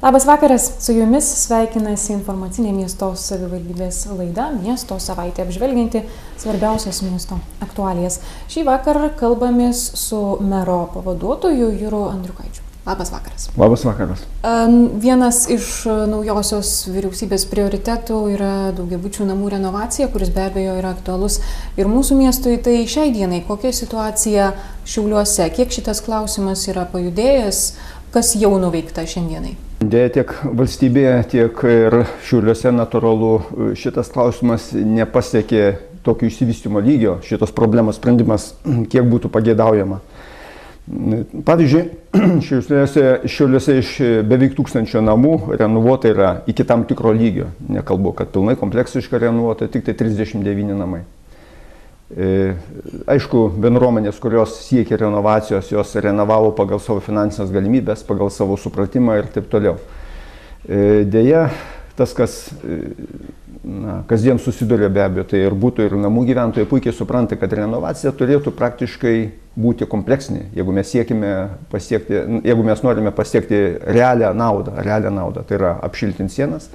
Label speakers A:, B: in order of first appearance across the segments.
A: Labas vakaras, su jumis sveikinasi informacinė miesto savivaldybės laida Miesto savaitė apžvelgianti svarbiausias miesto aktualijas. Šį vakarą kalbamės su mero pavaduotoju Juru Andriukaičiu. Labas vakaras.
B: Labas vakaras.
A: Vienas iš naujosios vyriausybės prioritetų yra daugiabučių namų renovacija, kuris be abejo yra aktualus ir mūsų miestui. Tai šiai dienai kokia situacija Šiauliuose, kiek šitas klausimas yra pajudėjęs, kas jau nuveikta šiandienai?
B: Dėja, tiek valstybėje, tiek ir Šiauliuose natūralu šitas klausimas nepasiekė tokio išsivystymo lygio, šitos problemos sprendimas, kiek būtų pageidaujama. Pavyzdžiui, Šiauliuose iš beveik 1000 namų renovuota yra iki tam tikro lygio. Nekalbu, kad pilnai kompleksiškai renovuota, tik tai 39 namai. Aišku, bendruomenės, kurios siekia renovacijos, jos renovavo pagal savo finansinės galimybės, pagal savo supratimą ir taip toliau. Deja, tas, kas kasdien susiduria be abejo, tai ir būtų ir namų gyventojai puikiai supranta, kad renovacija turėtų praktiškai būti kompleksinė, jeigu mes norime pasiekti realią naudą, tai yra apšiltinti sienas.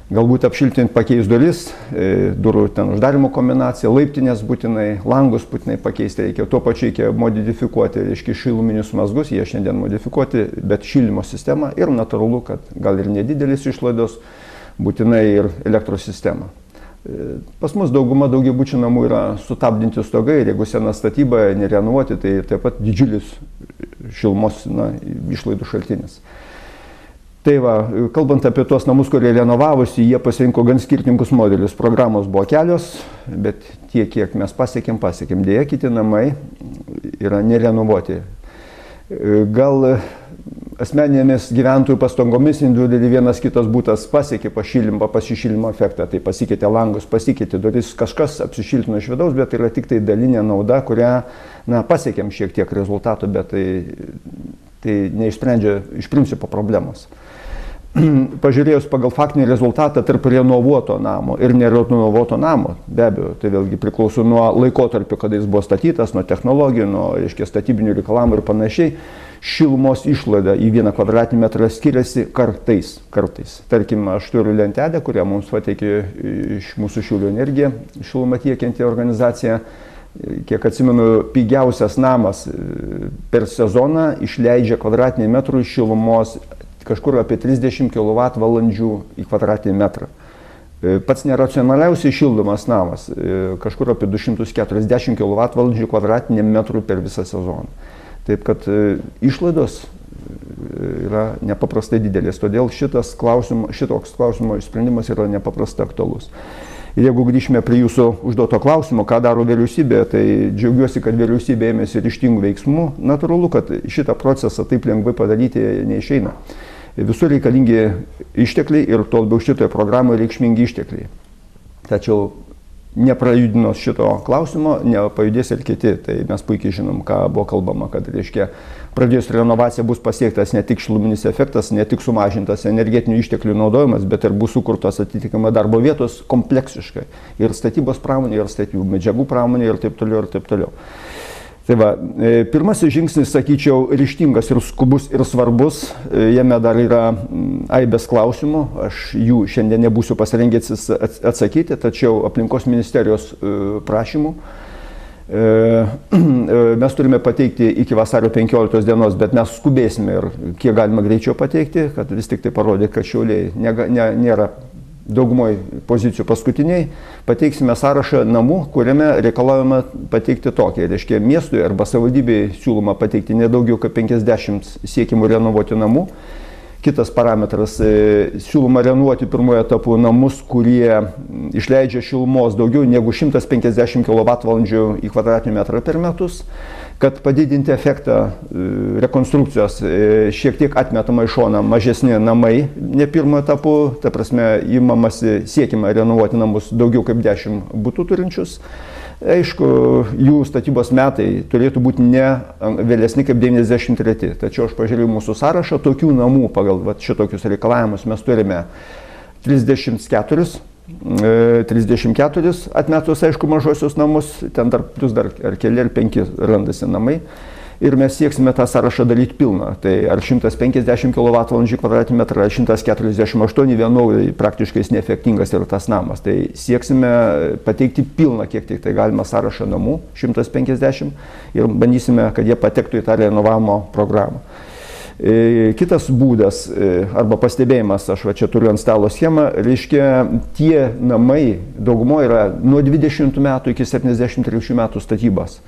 B: Galbūt apšiltinti pakeis duris, durų ten uždarimo kombinaciją, laiptinės būtinai, langus būtinai pakeisti reikia. Tuo pačiu reikia modifikuoti, reiškia, šiluminius mazgus, jie šiandien modifikuoti, bet šildymo sistema ir natūralu, kad gal ir nedidelis išlaidos, būtinai ir elektros sistema. Pas mus dauguma daugiabučių namų yra sutabdinti stogai ir jeigu sena statyba nerenovuoti, tai taip pat didžiulis šilumos išlaidų šaltinis. Tai va, kalbant apie tuos namus, kurie renovavosi, jie pasirinko gan skirtingus modelius. Programos buvo kelios, bet tiek, kiek mes pasiekėm. Dėja, kiti namai yra nerenovuoti. Gal asmeninėmis gyventojų pastangomis individualiai vienas kitas būtas pasiekė pasišildymo efektą. Tai pasikeitė langus, pasikeitė duris, kažkas apsišiltino iš vidaus, bet yra tik tai dalinė nauda, kurią pasiekėm šiek tiek rezultatų, bet tai neišsprendžia iš principo problemos. Pažiūrėjus pagal faktinį rezultatą tarp renovuoto namo ir nerenovuoto namo, be abejo, tai vėlgi priklauso nuo laikotarpio, kada jis buvo statytas, nuo technologijų, nuo statybinių reikalavimų ir panašiai, šilumos išlaida į 1 kvadratinį metrą skiriasi kartais. Tarkim, aš turiu lentelę, kurią mums pateikė iš mūsų Šiaulių energija, šilumą tiekianti organizacija. Kiek atsimenu, pigiausias namas per sezoną išleidžia kvadratinių metrų šilumos kažkur apie 30 kWh į kvadratinį metrą. Pats neracionaliausiai šildomas namas kažkur apie 240 kWh kvadratiniam metrui per visą sezoną. Taip kad išlaidos yra nepaprastai didelės, todėl šitoks klausimo sprendimas yra nepaprastai aktualus. Ir jeigu grįžime prie jūsų užduoto klausimo, ką daro vyriausybė, tai džiaugiuosi, kad vyriausybė ėmėsi ryžtingų veiksmų. Natūralu, kad šitą procesą taip lengvai padaryti neišeina. Visur reikalingi ištekliai ir tuo labiau šitoje programoje reikšmingi ištekliai. Tačiau neprajudinus šito klausimo, nepajudės ir kiti. Tai mes puikiai žinom, ką buvo kalbama, kad reiškia, pradėjus renovacija bus pasiektas ne tik šiluminis efektas, ne tik sumažintas energetinių išteklių naudojimas, bet ir bus sukurtos atitinkamai darbo vietos kompleksiškai. Ir statybos pramonė, ir statybų medžiagų pramonė, ir taip toliau, ir taip toliau. Tai va, pirmasis žingsnis, sakyčiau, ryžtingas ir skubus ir svarbus, jame dar yra aibės klausimų, aš jų šiandien nebūsiu pasirengęs atsakyti, tačiau aplinkos ministerijos prašymų mes turime pateikti iki vasario 15 dienos, bet mes skubėsime ir kiek galima greičiau pateikti, kad vis tik tai parodė, kad Šiauliai nėra daugumoj pozicijų paskutiniai, pateiksime sąrašą namų, kuriame reikalavome pateikti tokį. Reiškia, miestui arba savivaldybei siūloma pateikti nedaugiau kaip 50 siekimų renovuoti namų. Kitas parametras, siūloma renovuoti pirmojo etapu namus, kurie išleidžia šilumos daugiau negu 150 kWh į kvadratinį metrą per metus. Kad padidinti efektą rekonstrukcijos šiek tiek atmetama į šoną mažesni namai, ne pirmo etapu, ta prasme, siekiama renovuoti namus daugiau kaip 10 butų turinčius. Aišku, jų statybos metai turėtų būti ne vėlesni kaip 93. Tačiau aš pažiūrėjau mūsų sąrašą, tokių namų pagal šitokius reikalavimus mes turime 34 atmetus, aišku, mažosius namus, ten dar plus dar ar keli ar 5 randasi namai. ir mes sieksime tą sąrašą daryti pilną. Tai ar 150 kWh kvadratmetrą, ar 148 vienodai praktiškai neefektingas yra tas namas. Tai sieksime pateikti pilną, kiek tik tai galima sąrašą namų, 150, ir bandysime, kad jie patektų į tą renovavimo programą. Kitas būdas arba pastebėjimas, aš va čia turiu ant stalo schemą, reiškia, tie namai daugumo yra nuo 20 metų iki 73 metų statybos.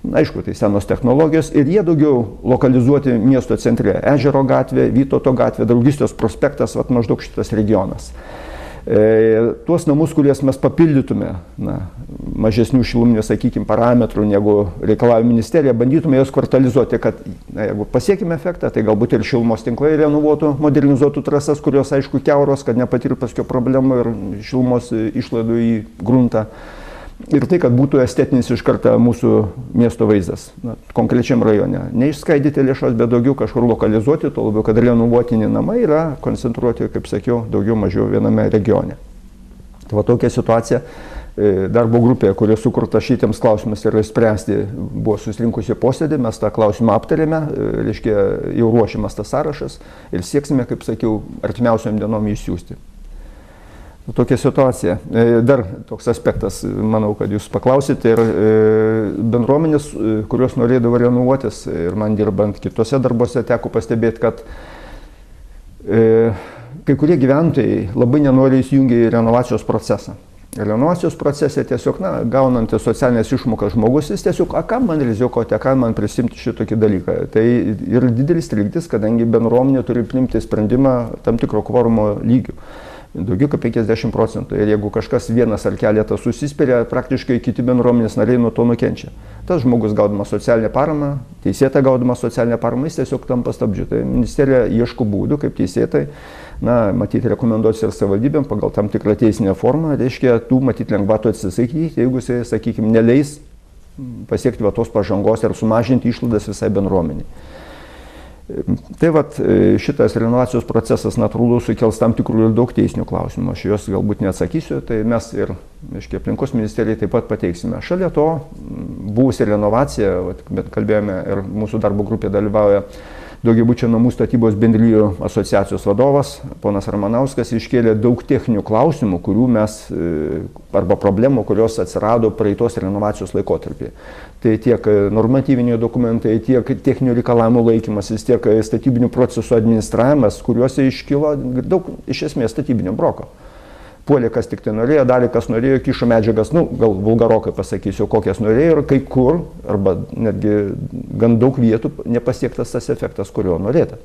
B: Aišku, tai senos technologijos ir jie daugiau lokalizuoti miesto centre. Ežero gatvė, Vytauto gatvė, Draugystės prospektas, vat maždaug šitas regionas. Tuos namus, kuriuos mes papildytume mažesnių šiluminių, sakykime, parametrų, negu reikalauja ministerija, bandytume juos kvartalizuoti, kad jeigu pasiekime efektą, tai galbūt ir šilumos tinklai renovuotų, modernizuotų trasas, kurios, aišku, kiauros, kad nepatirtų paskui problemų ir šilumos išlaidų į gruntą. Ir tai, kad būtų estetinis iš karto mūsų miesto vaizdas, konkrečiam rajone. Neišskaidyti lėšas, bet daugiau kažkur lokalizuoti, tuo labiau, kad renovuotini namai yra koncentruoti, kaip sakiau, daugiau mažiau viename regione. Tai va tokia situacija. Darbo grupė, kuri sukurta šitiems klausimus yra spręsti, buvo susirinkusi posėdį, mes tą klausimą aptarėme, reiškia, jau ruošiamas tas sąrašas ir sieksime, kaip sakiau, artimiausiom dienom išsiųsti. Tokia situacija. Dar toks aspektas, manau, kad jūs paklausite, ir bendruomenės, kurios norėdavo renovuotis, ir man dirbant kitose darbuose teko pastebėti, kad kai kurie gyventojai labai nenori įsijungti į renovacijos procesą. Renovacijos procese tiesiog, gaunantis socialinės išmokas žmogus, jis tiesiog, kam man rizikuoti, kam man prisimti šitokį dalyką. Tai ir didelis trikdis, kadangi bendruomenė turi priimti sprendimą tam tikro kvorumo lygių. Daugiau kaip 50%. Ir jeigu kažkas vienas ar keletas susispiria, praktiškai kiti bendruomenės nariai nuo to nukenčia. Tas žmogus gaudamas socialinę paramą, teisėtą gaudamas socialinę paramą, jis tiesiog tampa stabdžiu. Tai ministerija ieško būdų, kaip teisėtai, matyti rekomenduoti ir savivaldybėm pagal tam tikrą teisinę formą, reiškia, tų matyti lengvatų atsisakyti, jeigu jisai, sakykime, neleis pasiekti tos pažangos ir sumažinti išlaidas visai bendruomeniai. Tai vat šitas renovacijos procesas natūralu sukels tam tikrų ir daug teisinių klausimų. Aš juos galbūt neatsakysiu, tai mes ir aplinkos ministerijai taip pat pateiksime. Šalia to buvusi renovacija, bet kalbėjome ir mūsų darbo grupė dalyvauja Daugiabučio namų statybos bendrijų asociacijos vadovas, ponas Ramanauskas, iškėlė daug techninių klausimų, kurių mes, arba problemų, kurios atsirado praeitos renovacijos laikotarpį. Tai tiek normatyviniai dokumentai, tiek techninių reikalavimų laikymasis, tiek statybinių procesų administravimas, kuriuose iškilo daug iš esmės statybinio broko. Puolė, kas tik tai norėjo, dalį, kas norėjo, kišo medžiagas, gal vulgarokai pasakysiu, kokias norėjo, ir kai kur, arba netgi gan daug vietų nepasiektas tas efektas, kurio norėta.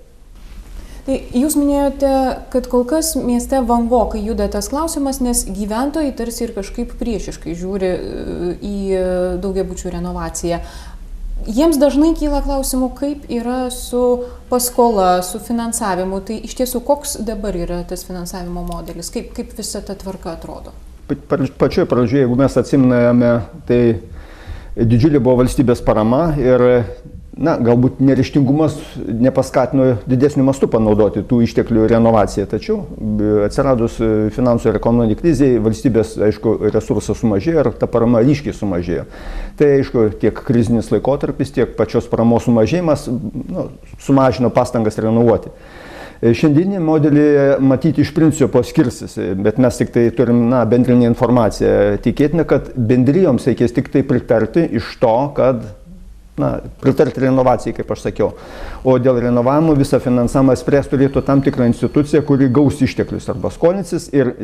A: Tai jūs minėjote, kad kol kas mieste vangokai juda tas klausimas, nes gyventojai tarsi ir kažkaip priešiškai žiūri į daugiabučių renovaciją. Jiems dažnai kyla klausimų, kaip yra su paskola, su finansavimu. Tai iš tiesų, koks dabar yra tas finansavimo modelis, kaip visa ta tvarka atrodo?
B: Pačioje pradžioje, jeigu mes atsiminame, tai didžiulė buvo valstybės parama ir galbūt neryžtingumas nepaskatino didesnių mastų panaudoti tų išteklių renovaciją. Tačiau atsiradus finansų ir ekonominei krizei, valstybės, aišku, resursas sumažėjo ir ta parama ryškiai sumažėjo. Tai, aišku, tiek krizinis laikotarpis, tiek pačios paramos sumažėjimas sumažino pastangas renovuoti. Šiandieninį modelį matyti iš principo skirsis, bet mes tik tai turim bendrinę informaciją. Tikėtina, kad bendrijoms reikės tik tai pritarti iš to, kad pritarti renovacijai, kaip aš sakiau. O dėl renovavimo visą finansavimą spręs turėtų tam tikrą instituciją, kuri gaus išteklius arba skolinsis, ir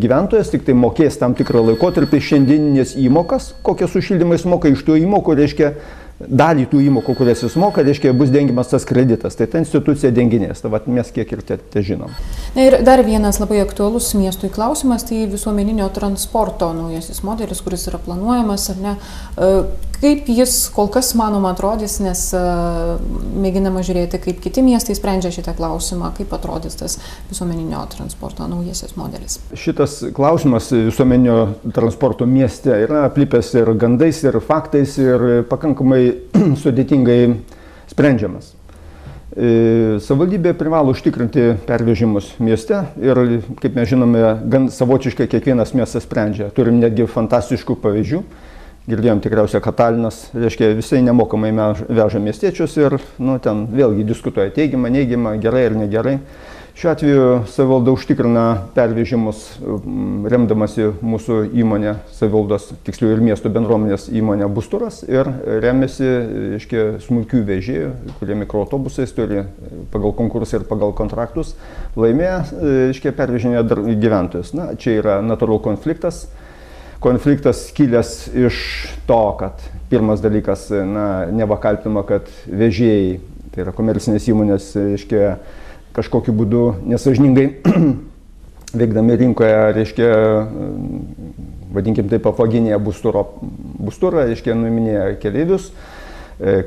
B: gyventojas tik tai mokės tam tikrą laikotarpį šiandieninės įmokas, kokias už šildymą jis moka, iš tų įmokų, reiškia, dalį tų įmokų, kurias jis moka, reiškia, bus dengiamas tas kreditas. Tai ta institucija denginės. Tai mes kiek ir te žinom.
A: Ir dar vienas labai aktualus miestui klausimas, tai visuomeninio transporto naujasis modelis, kuris yra planuojamas, ar ne? Kaip jis kol kas, manoma, atrodys, nes mėginama žiūrėti, kaip kiti miestai sprendžia šitą klausimą, kaip atrodys tas visuomeninio transporto naujasis modelis. Šitas
B: klausimas visuomeninio transporto mieste yra aplipęs ir gandais, ir faktais, ir pakankamai sudėtingai sprendžiamas. Savivaldybė privalo užtikrinti pervežimus mieste ir, kaip mes žinome, gan savotiškai kiekvienas miestas sprendžia. Turim netgi fantastiškų pavyzdžių. girdėjom tikriausiai, kad Talinas, reiškia, visai nemokamai veža miestiečius ir, ten vėlgi diskutuoja teigiamą, neigiamą, gerai ar negerai. Šiuo atveju savivalda užtikrina pervežimus, remdamasi mūsų įmonė, savivaldos, tiksliau ir miesto bendruomenės įmonė Busturas ir remiasi, reiškia, smulkių vežėjų, kurie mikroautobusais turi pagal konkursą ir pagal kontraktus laimėję, reiškia, pervežinėje gyventojus. Čia yra natūralus konfliktas. Konfliktas kilęs iš to, kad pirmas dalykas, neva kaltinama, kad vežėjai, tai yra komercinės įmonės, reiškia, kažkokiu būdu nesąžiningai veikdami rinkoje, reiškia, vadinkim taip, apvaginėje Busturą, reiškia, nuiminėja keleivius,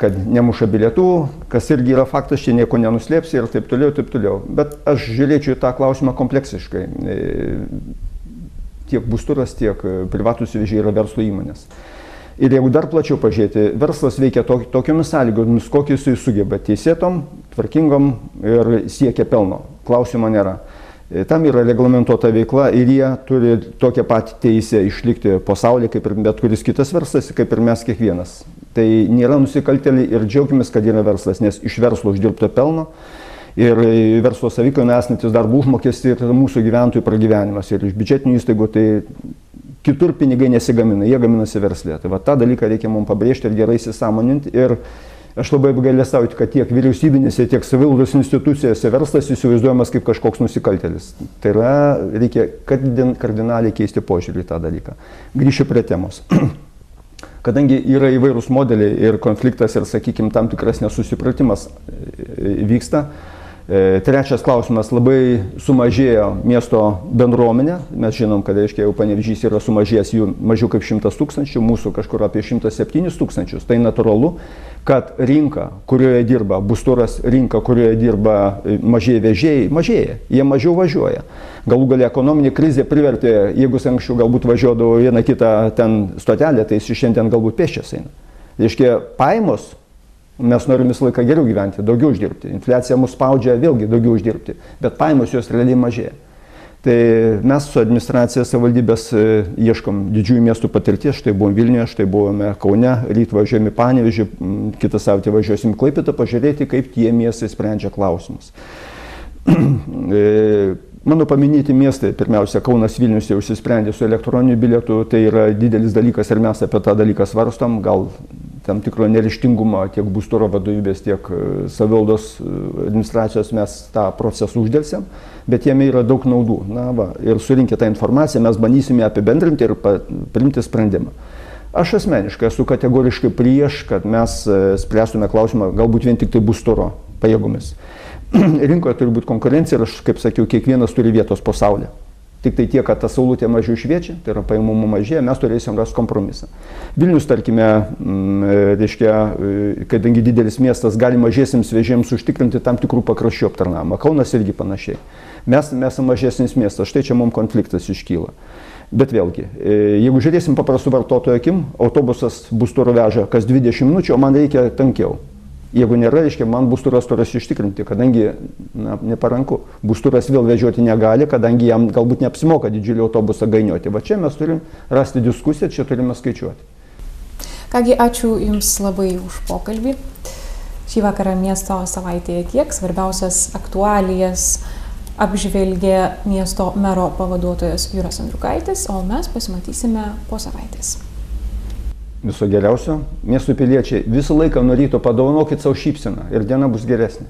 B: kad nemuša bilietų, kas irgi yra faktas, čia nieko nenuslėpsi ir taip toliau, taip toliau. Bet aš žiūrėčiau į tą klausimą kompleksiškai. Tiek Busturas, tiek privatus vežėjai yra verslo įmonės. Ir jeigu dar plačiau pažiūrėti, verslas veikia tokiomis sąlygomis, kokius jis sugeba, teisėtom, tvarkingom ir siekia pelno. Klausimo nėra. Tam yra reglamentuota veikla ir jie turi tokią patį teisę išlikti pasaulyje, kaip ir bet kuris kitas verslas, kaip ir mes kiekvienas. Tai nėra nusikaltėliai ir džiaugiamės, kad yra verslas, nes iš verslo uždirbta pelno ir verslo savikaina esantis darbo užmokestį ir mūsų gyventojų pragyvenimas. Ir iš biudžetinių įstaigų tai kitur pinigai nesigamina, jie gaminasi verslė. Tai va tą dalyką reikia mums pabrėžti ir gerai įsisąmoninti. Ir aš labai apgailestauju, kad tiek vyriausybinėse, tiek savivaldos institucijose verslas įsivaizduojamas kaip kažkoks nusikaltėlis. Tai yra, reikia kardinaliai keisti požiūrį į tą dalyką. Grįšiu prie temos. Kadangi yra įvairūs modeliai ir konfliktas ir, sakykime, tam tikras nesusipratimas vyksta. Trečias klausimas, labai sumažėjo miesto bendruomenė. Mes žinom, kad, reiškia, jau Panevėžys yra sumažėjęs jų mažiau kaip 100 000, mūsų kažkur apie 107 000. Tai natūralu, kad rinka, kurioje dirba Busturas, rinka, kurioje dirba mažieji vežėjai, mažėja. Jie mažiau važiuoja. Galų galia ekonominė krizė privertė, jeigu anksčiau galbūt važiuodavo vieną kitą ten stotelę, tai jis šiandien galbūt pėsčias eina. Reiškia, pajamos. Mes norim visą laiką geriau gyventi, daugiau uždirbti. Infliacija mus spaudžia vėlgi daugiau uždirbti, bet pajamos jos realiai mažėja. Tai mes su administracija savivaldybės ieškom didžiųjų miestų patirties, štai buvom Vilniuje, štai buvome Kaune, ryt važiuojame į Panevėžį, kitą savaitę važiuosim į Klaipėdą, pažiūrėti, kaip tie miestai sprendžia klausimus. Mano paminėti miestai, pirmiausia, Kaunas, Vilnius jau išsisprendė su elektroniniu bilietu, tai yra didelis dalykas ir mes apie tą dalyką svarstom, gal tam tikro neryžtingumo tiek Busturo vadovybės, tiek savivaldos administracijos mes tą procesą uždėlsiam, bet jame yra daug naudų. Ir surinkę tą informaciją mes bandysime apibendrinti ir priimti sprendimą. Aš asmeniškai esu kategoriškai prieš, kad mes spręstume klausimą galbūt vien tik tai Busturo pajėgomis. Rinkoje turi būti konkurencija ir aš, kaip sakiau, kiekvienas turi vietos pasaulyje. Tik tai tiek, kad ta saulutė mažiau šviečia, tai yra pajamų mažėja, mes turėsim rasti kompromisą. Vilnius, tarkime, reiškia, kadangi didelis miestas gali mažiesiems vežėjams užtikrinti tam tikrų pakraščių aptarnavimą. Kaunas irgi panašiai. Mes esame mažesnis miestas, štai čia mums konfliktas iškyla. Bet vėlgi, jeigu žiūrėsim paprastų vartotojų akim, autobusas Busturo veža kas 20 minučių, o man reikia tankiau. Jeigu nėra, reiškia, man Busturas turės ištikrinti, kadangi neparanku. Busturas vėl vežioti negali, kadangi jam galbūt neapsimoka didžiulį autobusą gainioti. Va čia mes turim rasti diskusiją, čia turime skaičiuoti.
A: Kągi, ačiū Jums labai už pokalbį. Šį vakarą miesto savaitėje tiek. Svarbiausias aktualijas apžvelgė miesto mero pavaduotojas Juras Andriukaitis, o mes pasimatysime po savaitės.
B: Viso geriausio. Miesto piliečiai visą laiką nuo ryto padovanokit savo šypseną ir diena bus geresnė.